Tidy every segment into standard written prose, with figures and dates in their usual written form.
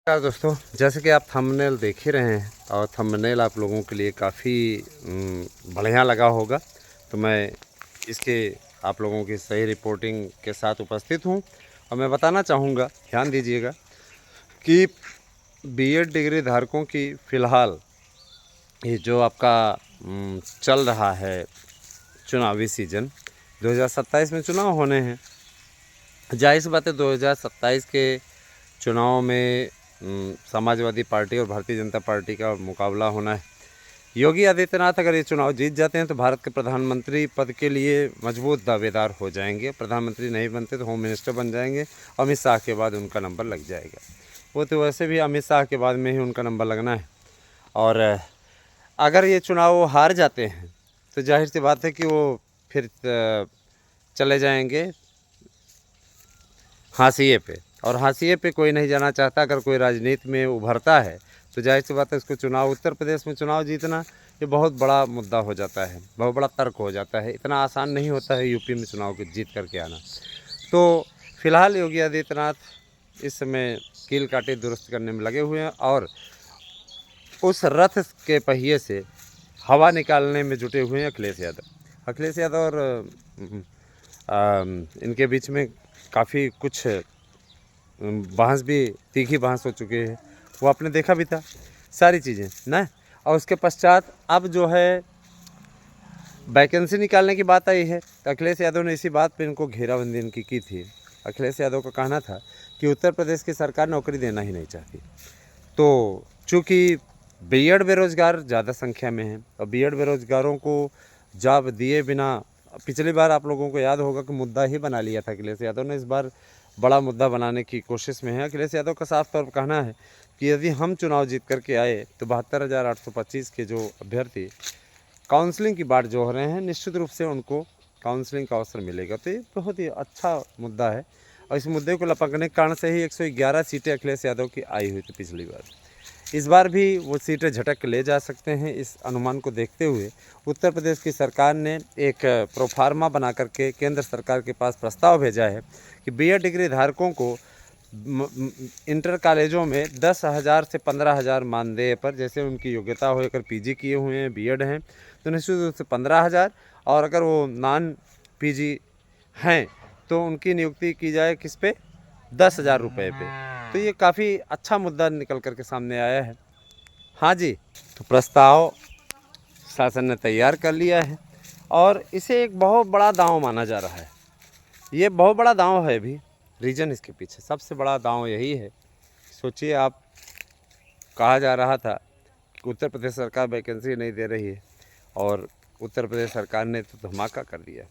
नमस्कार दोस्तों, जैसे कि आप थंबनेल देख ही रहे हैं और थंबनेल आप लोगों के लिए काफ़ी बढ़िया लगा होगा। तो मैं इसके आप लोगों की सही रिपोर्टिंग के साथ उपस्थित हूं और मैं बताना चाहूँगा, ध्यान दीजिएगा कि बीएड डिग्री धारकों की फ़िलहाल ये जो आपका चल रहा है चुनावी सीज़न 2027 में चुनाव होने हैं। जाहिर सी बात है 2027 के चुनाव में समाजवादी पार्टी और भारतीय जनता पार्टी का मुकाबला होना है। योगी आदित्यनाथ अगर ये चुनाव जीत जाते हैं तो भारत के प्रधानमंत्री पद के लिए मजबूत दावेदार हो जाएंगे। प्रधानमंत्री नहीं बनते तो होम मिनिस्टर बन जाएंगे। अमित शाह के बाद उनका नंबर लग जाएगा। वो तो वैसे भी अमित शाह के बाद में ही उनका नंबर लगना है। और अगर ये चुनाव वो हार जाते हैं तो जाहिर सी बात है कि वो फिर चले जाएंगे हाशिए पे, और हाशिए पे कोई नहीं जाना चाहता। अगर कोई राजनीति में उभरता है तो जाहिर सी बात है उसको चुनाव, उत्तर प्रदेश में चुनाव जीतना ये बहुत बड़ा मुद्दा हो जाता है, बहुत बड़ा तर्क हो जाता है। इतना आसान नहीं होता है यूपी में चुनाव के जीत करके आना। तो फिलहाल योगी आदित्यनाथ इस समय कील काटे दुरुस्त करने में लगे हुए हैं और उस रथ के पहिए से हवा निकालने में जुटे हुए हैं अखिलेश यादव। अखिलेश यादव और इनके बीच में काफ़ी कुछ बहस भी, तीखी बहस हो चुकी है। वो आपने देखा भी था सारी चीज़ें ना। और उसके पश्चात अब जो है वैकेंसी निकालने की बात आई है तो अखिलेश यादव ने इसी बात पे इनको घेराबंदी इनकी की थी। अखिलेश यादव का कहना था कि उत्तर प्रदेश की सरकार नौकरी देना ही नहीं चाहती। तो चूँकि बीएड बेरोज़गार ज़्यादा संख्या में हैं और बीएड बेरोज़गारों को जॉब दिए बिना, पिछली बार आप लोगों को याद होगा कि मुद्दा ही बना लिया था अखिलेश यादव ने। इस बार बड़ा मुद्दा बनाने की कोशिश में है। अखिलेश यादव का साफ तौर पर कहना है कि यदि हम चुनाव जीत करके आए तो 72,825 के जो अभ्यर्थी काउंसलिंग की बाट जो हो रहे हैं, निश्चित रूप से उनको काउंसलिंग का अवसर मिलेगा। तो ये बहुत ही अच्छा मुद्दा है और इस मुद्दे को लपकने के कारण से ही 111 सीटें अखिलेश यादव की आई हुई थी पिछली बार। इस बार भी वो सीटें झटक के ले जा सकते हैं। इस अनुमान को देखते हुए उत्तर प्रदेश की सरकार ने एक प्रोफार्मा बना करके केंद्र सरकार के पास प्रस्ताव भेजा है कि बीएड डिग्री धारकों को इंटर कॉलेजों में 10,000 से 15,000 मानदेय पर, जैसे उनकी योग्यता हो, अगर पीजी किए हुए हैं, बीएड हैं तो निश्चित रूप से 15,000, और अगर वो नॉन पीजी हैं तो उनकी नियुक्ति की जाए किस पे, 10,000 रुपये पे। तो ये काफ़ी अच्छा मुद्दा निकल कर के सामने आया है। हाँ जी, तो प्रस्ताव शासन ने तैयार कर लिया है और इसे एक बहुत बड़ा दांव माना जा रहा है। ये बहुत बड़ा दांव है भी। रीज़न इसके पीछे सबसे बड़ा दांव यही है, सोचिए आप, कहा जा रहा था कि उत्तर प्रदेश सरकार वैकेंसी नहीं दे रही है और उत्तर प्रदेश सरकार ने तो धमाका कर दिया।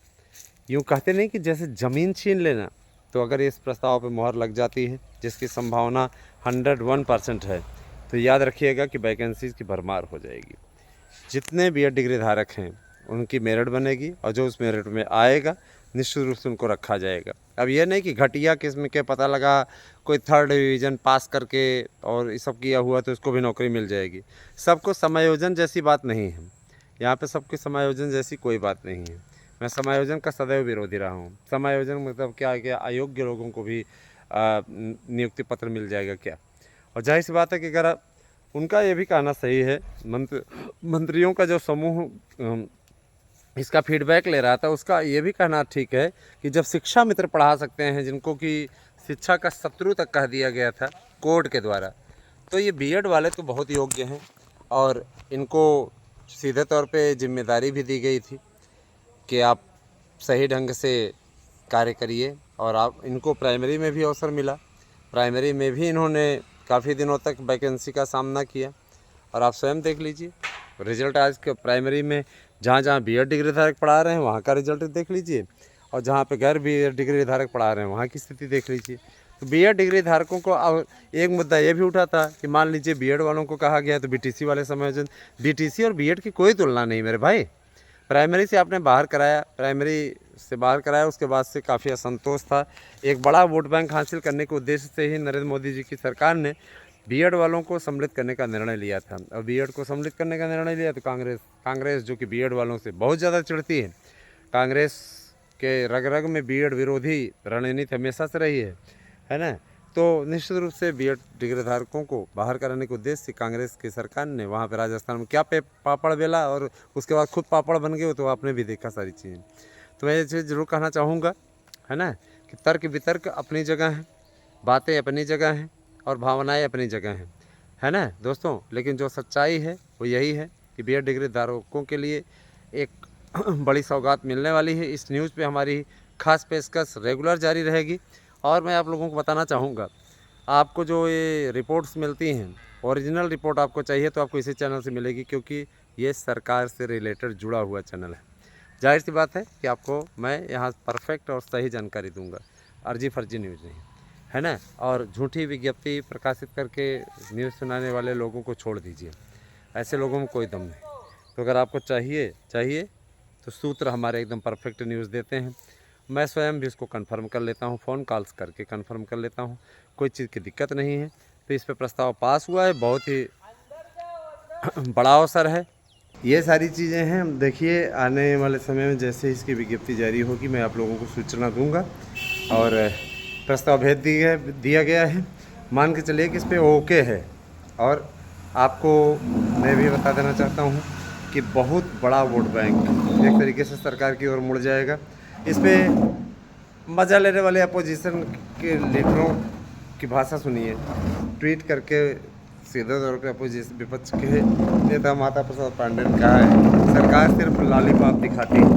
यूँ कहते नहीं कि जैसे ज़मीन छीन लेना। तो अगर इस प्रस्ताव पर मोहर लग जाती है, जिसकी संभावना 101% है, तो याद रखिएगा कि वैकेंसीज़ की भरमार हो जाएगी। जितने बीएड डिग्री धारक हैं उनकी मेरिट बनेगी और जो उस मेरिट में आएगा निश्चित रूप से उनको रखा जाएगा। अब ये नहीं कि घटिया किस्म के, पता लगा कोई थर्ड डिवीज़न पास करके और ये सब किया हुआ तो उसको भी नौकरी मिल जाएगी। सबको समायोजन जैसी बात नहीं है यहाँ पे, सबके समायोजन जैसी कोई बात नहीं है। मैं समायोजन का सदैव विरोधी रहा हूँ। समायोजन मतलब क्या है कि अयोग्य लोगों को भी नियुक्ति पत्र मिल जाएगा क्या। और जाहिर सी बात है कि अगर उनका ये भी कहना सही है, मंत्रियों का जो समूह इसका फीडबैक ले रहा था, उसका ये भी कहना ठीक है कि जब शिक्षा मित्र पढ़ा सकते हैं, जिनको कि शिक्षा का शत्रु तक कह दिया गया था कोर्ट के द्वारा, तो ये बीएड वाले तो बहुत योग्य हैं और इनको सीधे तौर पे जिम्मेदारी भी दी गई थी कि आप सही ढंग से कार्य करिए। और आप, इनको प्राइमरी में भी अवसर मिला, प्राइमरी में भी इन्होंने काफ़ी दिनों तक वैकेंसी का सामना किया। और आप स्वयं देख लीजिए रिजल्ट आज के प्राइमरी में, जहाँ जहाँ बीएड डिग्री धारक पढ़ा रहे हैं वहाँ का रिजल्ट देख लीजिए, और जहाँ पे गैर बीएड डिग्री धारक पढ़ा रहे हैं वहाँ की स्थिति देख लीजिए। तो बीएड डिग्री धारकों को अब एक मुद्दा ये भी उठा था कि मान लीजिए बीएड वालों को कहा गया तो बीटीसी वाले समायोजन, बीटीसी और बीएड की कोई तुलना नहीं मेरे भाई। प्राइमरी से आपने बाहर कराया, प्राइमरी से बाहर कराया, उसके बाद से काफ़ी असंतोष था। एक बड़ा वोट बैंक हासिल करने के उद्देश्य से ही नरेंद्र मोदी जी की सरकार ने बीएड वालों को सम्मिलित करने का निर्णय लिया था। और बीएड को सम्मिलित करने का निर्णय लिया तो कांग्रेस जो कि बीएड वालों से बहुत ज़्यादा चिढ़ती है, कांग्रेस के रग रग में बीएड विरोधी रणनीति हमेशा से रही है ना। तो निश्चित रूप से बीएड डिग्री धारकों को बाहर कराने के उद्देश्य से कांग्रेस की सरकार ने वहाँ पे राजस्थान में क्या पापड़ बेला और उसके बाद खुद पापड़ बन गए, तो आपने भी देखा सारी चीज़ें। तो मैं ये चीज़ जरूर कहना चाहूँगा, है ना, कि तर्क वितर्क अपनी जगह है, बातें अपनी जगह हैं और भावनाएं अपनी जगह हैं, है ना दोस्तों। लेकिन जो सच्चाई है वो यही है कि बीएड डिग्री धारकों के लिए एक बड़ी सौगात मिलने वाली है। इस न्यूज़ पे हमारी खास पेशकश रेगुलर जारी रहेगी। और मैं आप लोगों को बताना चाहूँगा, आपको जो ये रिपोर्ट्स मिलती हैं, ओरिजिनल रिपोर्ट आपको चाहिए तो आपको इसी चैनल से मिलेगी, क्योंकि ये सरकार से रिलेटेड जुड़ा हुआ चैनल है। जाहिर सी बात है कि आपको मैं यहाँ परफेक्ट और सही जानकारी दूंगा, अर्जी फर्जी न्यूज़ नहीं, है ना। और झूठी विज्ञप्ति प्रकाशित करके न्यूज़ सुनाने वाले लोगों को छोड़ दीजिए, ऐसे लोगों में कोई दम नहीं। तो अगर आपको चाहिए तो सूत्र हमारे एकदम परफेक्ट न्यूज़ देते हैं। मैं स्वयं भी इसको कंफर्म कर लेता हूँ, फ़ोन कॉल्स करके कंफर्म कर लेता हूँ, कोई चीज़ की दिक्कत नहीं है। तो इस पे प्रस्ताव पास हुआ है, बहुत ही बड़ा अवसर है। ये सारी चीज़ें हैं। देखिए आने वाले समय में जैसे इसकी विज्ञप्ति जारी होगी मैं आप लोगों को सूचना दूंगा। और प्रस्ताव भेज दिया गया है, मान के चलिए कि इस पर ओके है। और आपको मैं भी बता देना चाहता हूँ कि बहुत बड़ा वोट बैंक एक तरीके से सरकार की ओर मुड़ जाएगा। इस पर मज़ा लेने वाले अपोजिशन के लीडरों की भाषा सुनिए। ट्वीट करके सीधे तौर पे अपोजिशन विपक्ष के नेता माता प्रसाद पांडे ने कहा है, सरकार सिर्फ लॉलीपॉप दिखाती है,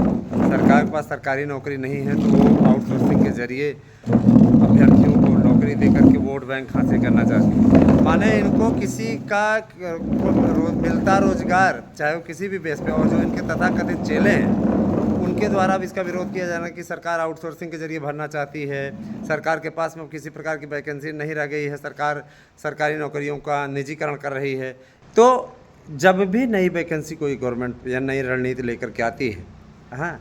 सरकार के पास सरकारी नौकरी नहीं है तो वो आउटसोर्सिंग के जरिए अभ्यर्थियों को नौकरी दे करके वोट बैंक हासिल करना चाहती है। माने इनको किसी का मिलता रोजगार, चाहे वो किसी भी बेस पे, और जो इनके तथाकथित चेले हैं उनके द्वारा अब इसका विरोध किया जाना कि सरकार आउटसोर्सिंग के जरिए भरना चाहती है, सरकार के पास में किसी प्रकार की वैकेंसी नहीं रह गई है, सरकार सरकारी नौकरियों का निजीकरण कर रही है। तो जब भी नई वैकेंसी कोई गवर्नमेंट या नई रणनीति लेकर के आती है, हाँ,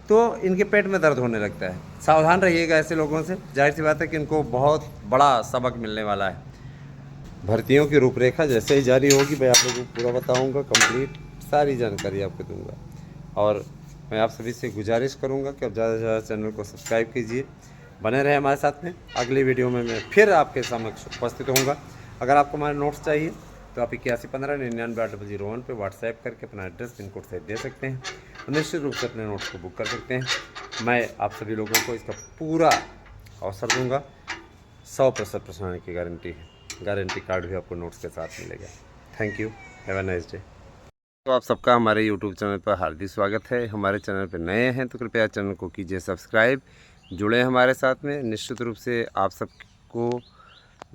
तो इनके पेट में दर्द होने लगता है। सावधान रहिएगा ऐसे लोगों से। जाहिर सी बात है कि इनको बहुत बड़ा सबक मिलने वाला है। भर्तियों की रूपरेखा जैसे ही जारी होगी मैं आप लोगों को पूरा बताऊँगा, कंप्लीट सारी जानकारी आपको दूँगा। और मैं आप सभी से गुजारिश करूंगा कि आप ज़्यादा से ज़्यादा चैनल को सब्सक्राइब कीजिए, बने रहे हमारे साथ में। अगली वीडियो में मैं फिर आपके समक्ष उपस्थित होऊंगा। अगर आपको हमारे नोट्स चाहिए तो आप 8115998001 पे व्हाट्सएप करके अपना एड्रेस पिन कोड सहित दे सकते हैं और निश्चित रूप से अपने नोट्स को बुक कर सकते हैं। मैं आप सभी लोगों को इसका पूरा अवसर दूँगा। 100% प्रसारण की गारंटी है, गारंटी कार्ड भी आपको नोट्स के साथ मिलेगा। Thank you, have a nice day. तो आप सबका हमारे YouTube चैनल पर हार्दिक स्वागत है। हमारे चैनल पर नए हैं तो कृपया चैनल को कीजिए सब्सक्राइब, जुड़े हमारे साथ में। निश्चित रूप से आप सबको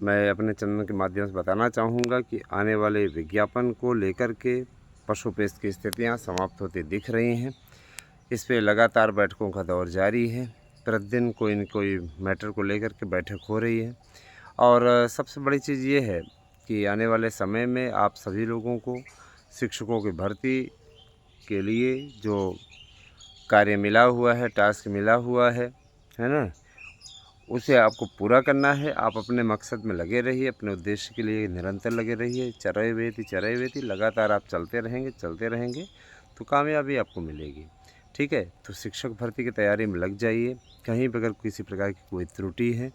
मैं अपने चैनल के माध्यम से बताना चाहूँगा कि आने वाले विज्ञापन को लेकर के पशु पेस्ट की स्थितियाँ समाप्त होती दिख रही हैं। इस पर लगातार बैठकों का दौर जारी है, प्रतिदिन कोई न कोई मैटर को लेकर के बैठक हो रही है। और सबसे बड़ी चीज़ ये है कि आने वाले समय में आप सभी लोगों को शिक्षकों की भर्ती के लिए जो कार्य मिला हुआ है, टास्क मिला हुआ है ना, उसे आपको पूरा करना है। आप अपने मकसद में लगे रहिए, अपने उद्देश्य के लिए निरंतर लगे रहिए। चरय वेती लगातार आप चलते रहेंगे तो कामयाबी आपको मिलेगी। ठीक है, तो शिक्षक भर्ती की तैयारी में लग जाइए। कहीं भी अगर किसी प्रकार की कोई त्रुटि है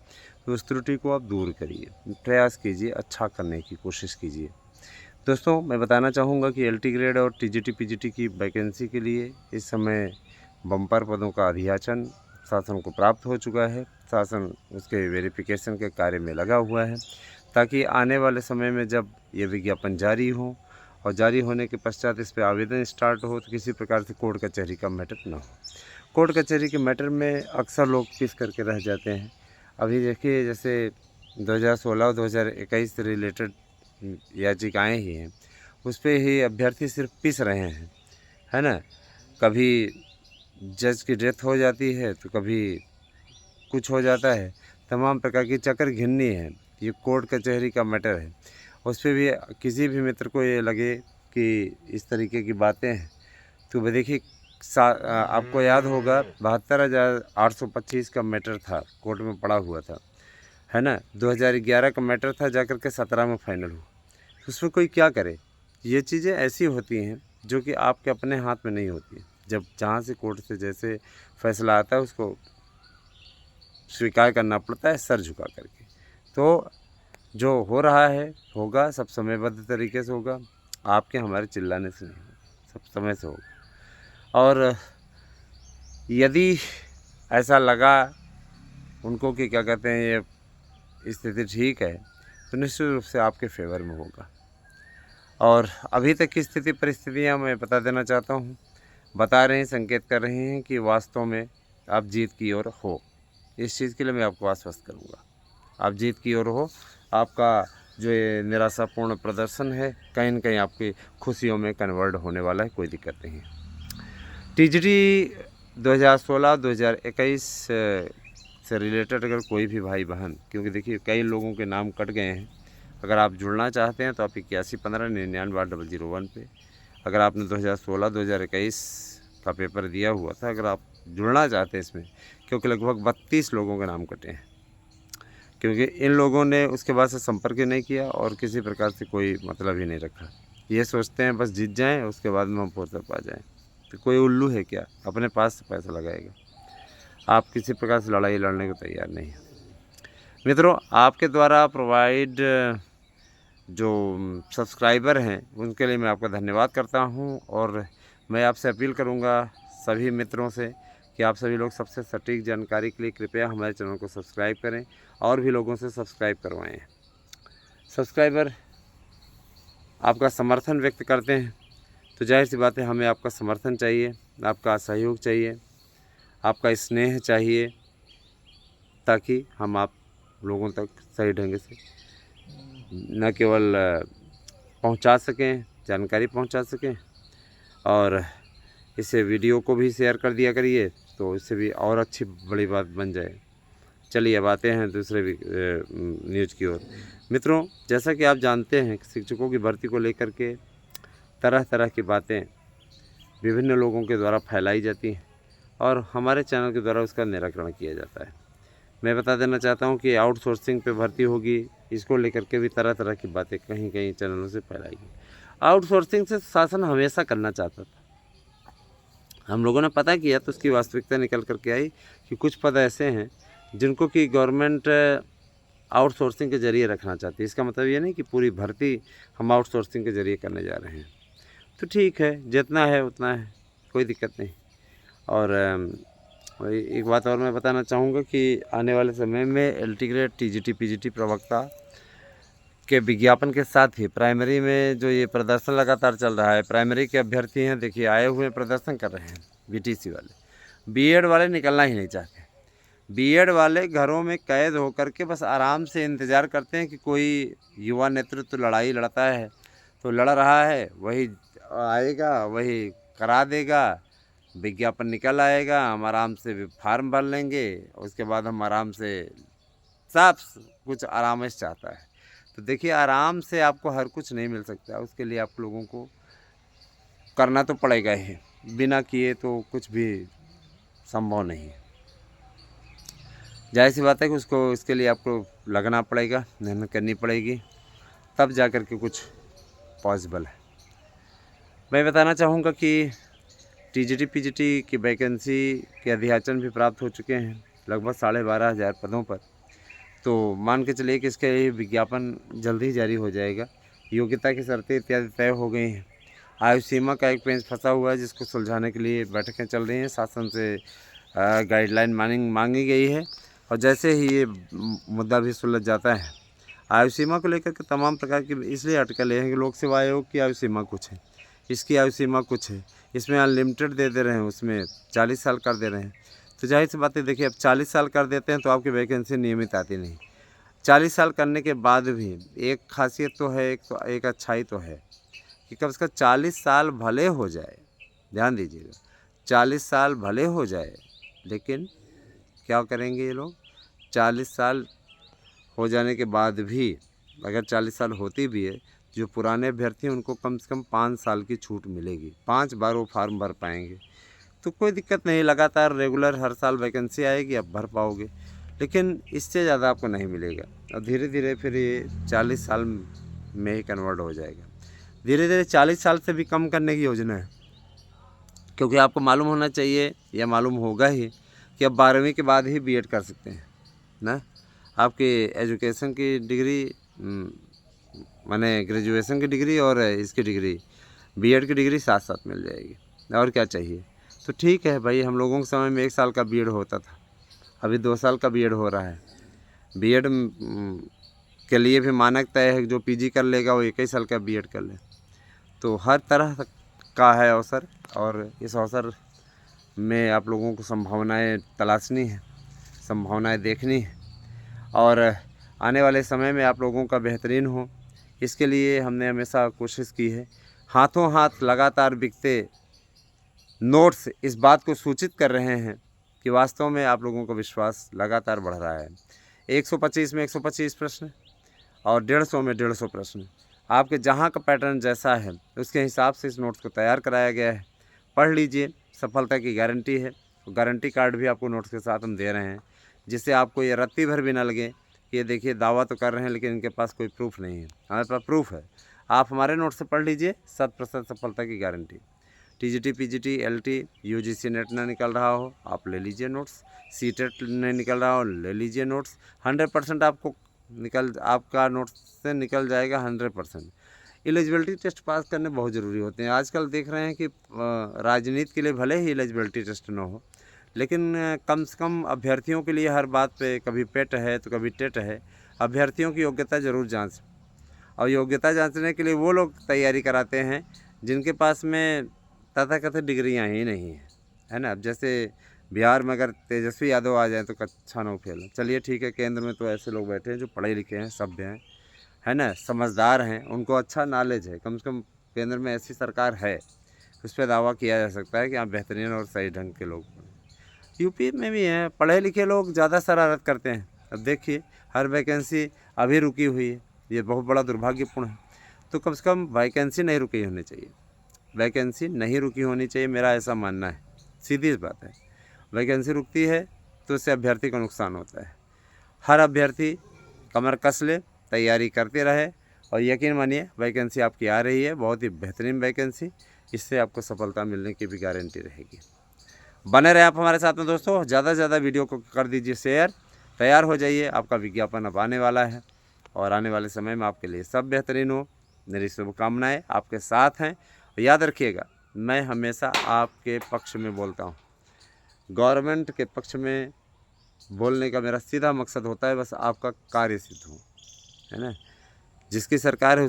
तो उस त्रुटि को आप दूर करिए, प्रयास कीजिए, अच्छा करने की कोशिश कीजिए। दोस्तों मैं बताना चाहूँगा कि LT ग्रेड और TGT PGT की वैकेंसी के लिए इस समय बम्पर पदों का अधियाचन शासन को प्राप्त हो चुका है। शासन उसके वेरिफिकेशन के कार्य में लगा हुआ है, ताकि आने वाले समय में जब ये विज्ञापन जारी हो और जारी होने के पश्चात इस पर आवेदन स्टार्ट हो तो किसी प्रकार से कोर्ट कचहरी का मैटर ना हो। कोर्ट कचहरी के मैटर में अक्सर लोग पिस करके रह जाते हैं। अभी देखिए जैसे 2016 और 2021 से रिलेटेड याचिकाएँ ही हैं, उस पर ही अभ्यर्थी सिर्फ पिस रहे हैं, है ना। कभी जज की डेथ हो जाती है तो कभी कुछ हो जाता है, तमाम प्रकार की चक्कर घिन्नी है। ये कोर्ट कचहरी का मैटर है। उस पर भी किसी भी मित्र को ये लगे कि इस तरीके की बातें हैं तो देखिए आपको याद होगा 72,825 का मैटर था, कोर्ट में पड़ा हुआ था, है ना। 2011 का मैटर था, जाकर के 17 में फाइनल हुआ। उसमें कोई क्या करे। ये चीज़ें ऐसी होती हैं जो कि आपके अपने हाथ में नहीं होती। जब जहाँ से कोर्ट से जैसे फैसला आता है उसको स्वीकार करना पड़ता है सर झुका करके। तो जो हो रहा है होगा, सब समयबद्ध तरीके से होगा, आपके हमारे चिल्लाने से नहीं, सब समय से होगा। और यदि ऐसा लगा उनको कि क्या कहते हैं ये स्थिति ठीक है, तो निश्चित रूप से आपके फेवर में होगा। और अभी तक की स्थिति परिस्थितियाँ मैं बता देना चाहता हूँ, बता रहे हैं, संकेत कर रहे हैं कि वास्तव में आप जीत की ओर हो। इस चीज़ के लिए मैं आपको आश्वस्त करूँगा, आप जीत की ओर हो। आपका जो ये निराशापूर्ण प्रदर्शन है कहीं न कहीं आपकी खुशियों में कन्वर्ट होने वाला है, कोई दिक्कत नहीं है। टीजीटी 2016-2021 से रिलेटेड अगर कोई भी भाई बहन, क्योंकि देखिए कई लोगों के नाम कट गए हैं, अगर आप जुड़ना चाहते हैं तो आप 8115998001 पे, अगर आपने 2016-2021 का पेपर दिया हुआ था, अगर आप जुड़ना चाहते हैं इसमें, क्योंकि लगभग 32 लोगों के नाम कटे हैं, क्योंकि इन लोगों ने उसके बाद से संपर्क ही नहीं किया और किसी प्रकार से कोई मतलब ही नहीं रखा। ये सोचते हैं बस जीत जाएं, उसके बाद में हम फुर्सत पा जाएं। तो कोई उल्लू है क्या अपने पास से पैसा लगाएगा? आप किसी प्रकार से लड़ाई लड़ने को तैयार नहीं है। मित्रों, आपके द्वारा प्रोवाइड जो सब्सक्राइबर हैं उनके लिए मैं आपका धन्यवाद करता हूं, और मैं आपसे अपील करूंगा सभी मित्रों से कि आप सभी लोग सबसे सटीक जानकारी के लिए कृपया हमारे चैनल को सब्सक्राइब करें और भी लोगों से सब्सक्राइब करवाएं। सब्सक्राइबर आपका समर्थन व्यक्त करते हैं, तो जाहिर सी बात है हमें आपका समर्थन चाहिए, आपका सहयोग चाहिए, आपका स्नेह चाहिए, ताकि हम आप लोगों तक सही ढंग से न केवल पहुंचा सकें, जानकारी पहुंचा सकें, और इसे वीडियो को भी शेयर कर दिया करिए, तो इससे भी और अच्छी बड़ी बात बन जाए। चलिए अब आते हैं दूसरे न्यूज़ की ओर। मित्रों, जैसा कि आप जानते हैं कि शिक्षकों की भर्ती को लेकर के तरह तरह की बातें विभिन्न लोगों के द्वारा फैलाई जाती हैं और हमारे चैनल के द्वारा उसका निराकरण किया जाता है। मैं बता देना चाहता हूं कि आउटसोर्सिंग पे भर्ती होगी, इसको लेकर के भी तरह तरह की बातें कहीं कहीं चैनलों से फैलाई गई। आउटसोर्सिंग से शासन हमेशा करना चाहता था, हम लोगों ने पता किया तो उसकी वास्तविकता निकल करके आई कि कुछ पद ऐसे हैं जिनको कि गवर्नमेंट आउटसोर्सिंग के ज़रिए रखना चाहती है। इसका मतलब ये नहीं कि पूरी भर्ती हम आउटसोर्सिंग के ज़रिए करने जा रहे हैं। तो ठीक है, जितना है उतना है, कोई दिक्कत नहीं। और एक बात और मैं बताना चाहूँगा कि आने वाले समय में एलटी ग्रेड, टीजीटी, पीजीटी प्रवक्ता के विज्ञापन के साथ ही प्राइमरी में जो ये प्रदर्शन लगातार चल रहा है, प्राइमरी के अभ्यर्थी हैं, देखिए आए हुए प्रदर्शन कर रहे हैं, बीटीसी वाले, बीएड वाले निकलना ही नहीं चाहते। बीएड वाले घरों में कैद होकर के बस आराम से इंतज़ार करते हैं कि कोई युवा नेतृत्व लड़ाई लड़ता है, तो लड़ रहा है, वही आएगा, वही करा देगा, विज्ञापन निकल आएगा, हम आराम से फार्म भर लेंगे, उसके बाद हम आराम से, सब कुछ आरामश चाहता है। तो देखिए, आराम से आपको हर कुछ नहीं मिल सकता, उसके लिए आप लोगों को करना तो पड़ेगा ही, बिना किए तो कुछ भी संभव नहीं है। जाहिर सी बात है कि उसको, इसके लिए आपको लगना पड़ेगा, मेहनत करनी पड़ेगी, तब जा कर के कुछ पॉसिबल है। मैं बताना चाहूँगा कि टीजीटी पीजीटी की वैकेंसी के अध्याचन भी प्राप्त हो चुके हैं, लगभग 12,500 पदों पर। तो मान के चलिए कि इसका ये विज्ञापन जल्द ही जारी हो जाएगा। योग्यता की शर्तें इत्यादि तय हो गई हैं। आयु सीमा का एक पेंच फंसा हुआ है, जिसको सुलझाने के लिए बैठकें चल रही हैं, शासन से गाइडलाइन मांगी गई है, और जैसे ही ये मुद्दा भी सुलझ जाता है, आयु सीमा को लेकर के तमाम प्रकार की इसलिए अटकलें हैं कि लोक सेवा आयोग की आयु सीमा कुछ है, इसकी आयु सीमा कुछ है, इसमें अनलिमिटेड दे रहे हैं, उसमें 40 साल कर दे रहे हैं। तो जाहिर सी बात है, देखिए अब 40 साल कर देते हैं तो आपकी वैकेंसी नियमित आती नहीं। 40 साल करने के बाद भी एक खासियत तो है, एक अच्छाई तो है कि कब इसका 40 साल भले हो जाए, ध्यान दीजिएगा, 40 साल भले हो जाए, लेकिन क्या करेंगे ये लोग, 40 साल हो जाने के बाद भी, अगर 40 साल होती भी है, जो पुराने अभ्यर्थी हैं उनको कम से कम 5 साल की छूट मिलेगी, 5 बार वो फार्म भर पाएंगे। तो कोई दिक्कत नहीं, लगातार रेगुलर हर साल वैकेंसी आएगी, आप भर पाओगे, लेकिन इससे ज़्यादा आपको नहीं मिलेगा। और धीरे धीरे फिर ये 40 साल में ही कन्वर्ट हो जाएगा। धीरे धीरे 40 साल से भी कम करने की योजना है, क्योंकि आपको मालूम होना चाहिए या मालूम होगा ही कि अब 12वीं के बाद ही बीएड कर सकते हैं ना। आपकी एजुकेशन की डिग्री माने ग्रेजुएशन की डिग्री और इसकी डिग्री बीएड की डिग्री साथ साथ मिल जाएगी। और क्या चाहिए। तो ठीक है भाई, हम लोगों के समय में 1 साल का बीएड होता था, अभी 2 साल का बीएड हो रहा है। बीएड के लिए भी मानक तय है, जो पीजी कर लेगा वो 21 साल का बीएड कर ले। तो हर तरह का है अवसर, और इस अवसर में आप लोगों को संभावनाएं तलाशनी है, संभावनाएं देखनी है, और आने वाले समय में आप लोगों का बेहतरीन हो, इसके लिए हमने हमेशा कोशिश की है। हाथों हाथ लगातार बिकते नोट्स इस बात को सूचित कर रहे हैं कि वास्तव में आप लोगों का विश्वास लगातार बढ़ रहा है। 125 में 125 प्रश्न और 150 में 150 प्रश्न, आपके जहाँ का पैटर्न जैसा है उसके हिसाब से इस नोट्स को तैयार कराया गया है। पढ़ लीजिए, सफलता की गारंटी है। गारंटी कार्ड भी आपको नोट्स के साथ हम दे रहे हैं, जिससे आपको ये रत्ती भर भी ना लगे कि ये देखिए दावा तो कर रहे हैं लेकिन इनके पास कोई प्रूफ नहीं है। हमारे पास प्रूफ है। आप हमारे नोट्स से पढ़ लीजिए, 100% सफलता की guarantee. TGT, PGT, LT, UGC net ना निकल रहा हो, आप ले लीजिए नोट्स। सीटेट नहीं निकल रहा हो, ले लीजिए नोट्स। 100% आपको आपका नोट्स से निकल जाएगा 100%। एलिजिबिलिटी टेस्ट पास करने बहुत ज़रूरी होते हैं। आजकल देख रहे हैं कि राजनीति के लिए भले ही एलिजिबिलिटी टेस्ट ना हो, लेकिन कम से कम अभ्यर्थियों के लिए हर बात पे कभी पेट है तो कभी टेट है, अभ्यर्थियों की योग्यता ज़रूर जांच। और योग्यता जांचने के लिए वो लोग तैयारी कराते हैं जिनके पास में तथाकथित डिग्रियाँ ही नहीं हैं, है ना। अब जैसे बिहार में अगर तेजस्वी यादव आ जाए तो कक्षा 9 फेल है। चलिए ठीक है, केंद्र में तो ऐसे लोग बैठे हैं जो पढ़े लिखे हैं, सभ्य हैं, है ना, समझदार हैं, उनको अच्छा नॉलेज है। कम से कम केंद्र में ऐसी सरकार है, उस पर दावा किया जा सकता है कि आप बेहतरीन और सही ढंग के लोग। यूपी में भी हैं, पढ़े लिखे लोग ज़्यादा शरारत करते हैं। अब देखिए, हर वैकेंसी अभी रुकी हुई है, ये बहुत बड़ा दुर्भाग्यपूर्ण है। तो कम से कम वैकेंसी नहीं रुकी होनी चाहिए, वैकेंसी नहीं रुकी होनी चाहिए, मेरा ऐसा मानना है। सीधी सी बात है, वैकेंसी रुकती है तो उससे अभ्यर्थी को नुकसान होता है। हर अभ्यर्थी कमर कस ले, तैयारी करते रहे, और यकीन मानिए वैकेंसी आपकी आ रही है, बहुत ही बेहतरीन वैकेंसी। इससे आपको सफलता मिलने की भी गारंटी रहेगी। बने रहे आप हमारे साथ में दोस्तों, ज़्यादा से ज़्यादा वीडियो को कर दीजिए शेयर। तैयार हो जाइए, आपका विज्ञापन अब आने वाला है, और आने वाले समय में आपके लिए सब बेहतरीन हो। मेरी शुभकामनाएं आपके साथ हैं। याद रखिएगा, मैं हमेशा आपके पक्ष में बोलता हूँ, गवर्नमेंट के पक्ष में बोलने का मेरा सीधा मकसद होता है बस आपका कार्य सिद्ध हो, है ना। जिसकी सरकार है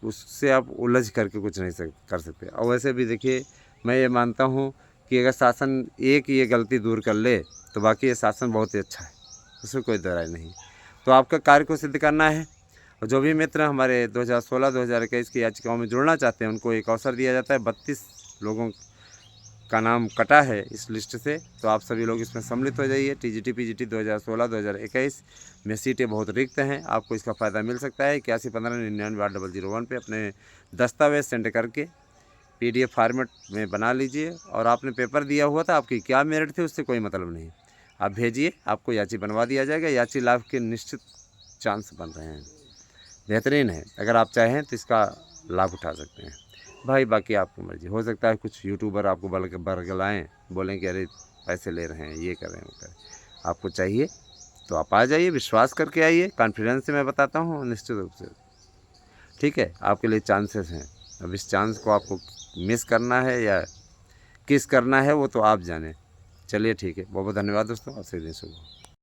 उससे आप उलझ करके कुछ नहीं कर सकते। और वैसे भी देखिए, मैं ये मानता हूँ कि अगर शासन एक ये गलती दूर कर ले तो बाकी ये शासन बहुत ही अच्छा है, उसमें कोई दो राय नहीं। तो आपका कार्य को सिद्ध करना है। और जो भी मित्र हमारे 2016-2021 की याचिकाओं में जुड़ना चाहते हैं उनको एक अवसर दिया जाता है। 32 लोगों का नाम कटा है इस लिस्ट से, तो आप सभी लोग इसमें सम्मिलित हो जाइए। टीजीटी पीजीटी 2016-2021 में सीटें बहुत रिक्त हैं, आपको इसका फ़ायदा मिल सकता है। 8115998001 पे अपने दस्तावेज सेंड करके PDF फॉर्मेट में बना लीजिए। और आपने पेपर दिया हुआ था, आपकी क्या मेरिट थी उससे कोई मतलब नहीं, आप भेजिए, आपको याची बनवा दिया जाएगा। याची लाभ के निश्चित चांस बन रहे हैं, बेहतरीन है। अगर आप चाहें तो इसका लाभ उठा सकते हैं भाई, बाकी आपकी मर्जी। हो सकता है कुछ यूट्यूबर आपको बरगलाएँ, बोलें कि अरे पैसे ले रहे हैं, ये कर रहे हैं, वो कर रहे हैं। आपको चाहिए तो आप आ जाइए, विश्वास करके आइए, कॉन्फिडेंस से मैं बताता हूँ निश्चित रूप से, ठीक है। आपके लिए चांसेस हैं। अब इस चांस को आपको मिस करना है या किस करना है वो तो आप जाने। चलिए ठीक है, बहुत बहुत धन्यवाद दोस्तों, आपसे दिन शुभ हो।